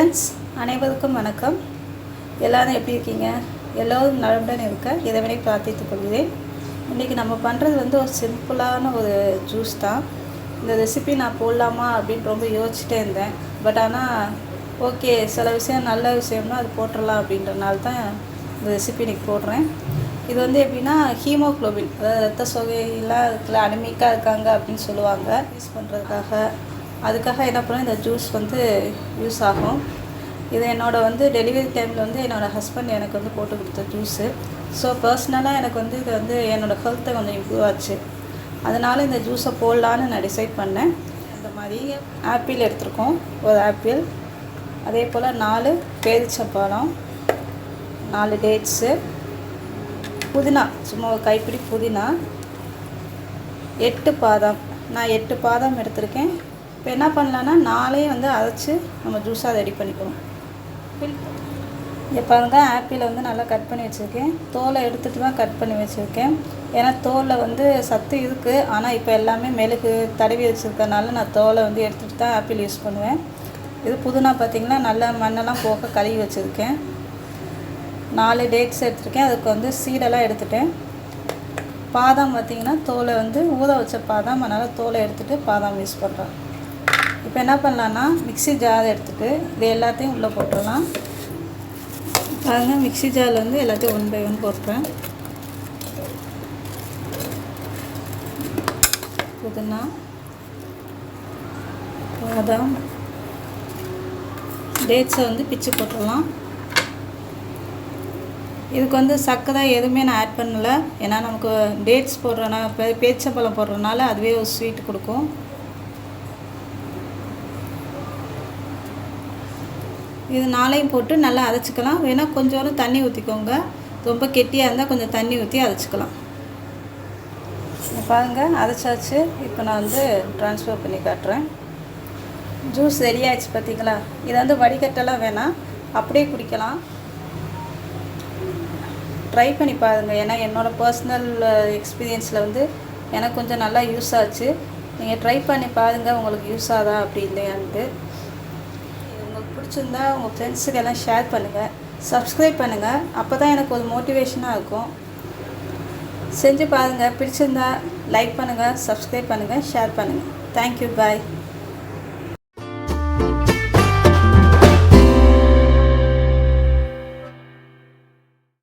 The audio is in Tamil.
ஃப்ரெண்ட்ஸ், அனைவருக்கும் வணக்கம். எல்லோரும் எப்படி இருக்கீங்க? எல்லோரும் நலமுடன் இருக்க இறைவனை பிரார்த்தித்துக் கொள்கிறேன். இன்றைக்கி நம்ம பண்ணுறது ஒரு சிம்பிளான ஒரு ஜூஸ் தான். இந்த ரெசிபி நான் போடலாமா அப்படின்னு ரொம்ப யோசிச்சுட்டே இருந்தேன். பட் ஆனால் ஓகே, சில விஷயம் நல்ல விஷயம்னா அது போட்டுடலாம் அப்படின்றனால தான் இந்த ரெசிபி இன்றைக்கி போடுறேன். இது எப்படின்னா ஹீமோக்ளோபின், அதாவது ரத்த சோகையெல்லாம் இருக்குல்ல, அனிமிக்காக இருக்காங்க அப்படின்னு சொல்லுவாங்க. யூஸ் அதுக்காக என்ன பண்ணோம், இந்த ஜூஸ் யூஸ் ஆகும். இது என்னோடய டெலிவரி டைமில் என்னோடய ஹஸ்பண்ட் எனக்கு போட்டு கொடுத்த ஜூஸு. ஸோ பர்சனலாக எனக்கு இது என்னோடய ஹெல்த்தை கொஞ்சம் இம்ப்ரூவ் ஆச்சு. அதனால் இந்த ஜூஸை போடலான்னு நான் டிசைட் பண்ணேன். இந்த மாதிரி ஆப்பிள் எடுத்துருக்கோம், ஒரு ஆப்பிள், அதே போல் 4 பேரிச்சம்பழம், 4 டேட்ஸு, புதினா, சும்மா ஒரு கைப்பிடி புதினா, 8 பாதாம். நான் 8 பாதாம் எடுத்திருக்கேன். இப்போ என்ன பண்ணலான்னா 4ஐயும் அரைச்சி நம்ம ஜூஸாக ரெடி பண்ணிக்கணும். இங்கே பாருங்கள், ஆப்பிளை நல்லா கட் பண்ணி வச்சுருக்கேன். தோலை எடுத்துகிட்டு தான் கட் பண்ணி வச்சுருக்கேன். ஏன்னா தோலில் சத்து இருக்குது. ஆனால் இப்போ எல்லாமே மெழுகு தடவி வச்சுருக்கனால நான் தோலை எடுத்துகிட்டு தான் ஆப்பிள் யூஸ் பண்ணுவேன். இது புதினா பார்த்திங்கன்னா நல்லா மண்ணெல்லாம் போக கழுவி வச்சுருக்கேன். 4 டேட்ஸ் எடுத்துருக்கேன். அதுக்கு சீடெல்லாம் எடுத்துட்டேன். பாதாம் பார்த்திங்கன்னா தோலை ஊற வச்ச பாதாம், அதனால் தோலை எடுத்துகிட்டு பாதாம் யூஸ் பண்ணுறேன். இப்போ என்ன பண்ணலான்னா மிக்ஸி ஜார் எடுத்துகிட்டு இது எல்லாத்தையும் உள்ளே போட்டுடலாம். பாருங்கள், மிக்ஸி ஜாரில் எல்லாத்தையும் 1 by 1 போட்டுறேன். புதினா, பாதாம், டேட்ஸை பிச்சு போட்டுடலாம். இதுக்கு சர்க்கரை எதுவுமே நான் ஆட் பண்ணலை. ஏன்னா நமக்கு டேட்ஸ் போடுறனா, பேரிச்சம்பழம் போடுறதுனால அதுவே ஒரு ஸ்வீட் கொடுக்கும். இது 4ஐயும் போட்டு நல்லா அரைச்சிக்கலாம். வேணால் கொஞ்சோண்டு தண்ணி ஊற்றிக்கோங்க. ரொம்ப கெட்டியாக இருந்தால் கொஞ்சம் தண்ணி ஊற்றி அரைச்சிக்கலாம். பாருங்கள், அரைச்சாச்சு. இப்போ நான் ட்ரான்ஸ்ஃபர் பண்ணி காட்டுறேன். ஜூஸ் ரெடி ஆகிடுச்சு பார்த்தீங்களா? இதை வடிகட்டெல்லாம் வேணாம், அப்படியே குடிக்கலாம். ட்ரை பண்ணி பாருங்கள். ஏன்னா என்னோடய பர்சனல் எக்ஸ்பீரியன்ஸில் எனக்கு கொஞ்சம் நல்லா யூஸ் ஆச்சு. நீங்கள் ட்ரை பண்ணி பாருங்கள், உங்களுக்கு யூஸ் ஆகுதா அப்படி இல்லையான்ட்டு. உங்களுக்கு பிடிச்சிருந்தா உங்கள் ஃப்ரெண்ட்ஸுக்கெல்லாம் ஷேர் பண்ணுங்கள், சப்ஸ்கிரைப் பண்ணுங்கள். அப்போ தான் எனக்கு ஒரு மோட்டிவேஷனாக இருக்கும். செஞ்சு பாருங்கள். பிடிச்சிருந்தா லைக் பண்ணுங்கள், சப்ஸ்கிரைப் பண்ணுங்கள், ஷேர் பண்ணுங்கள். தேங்க்யூ, பாய்.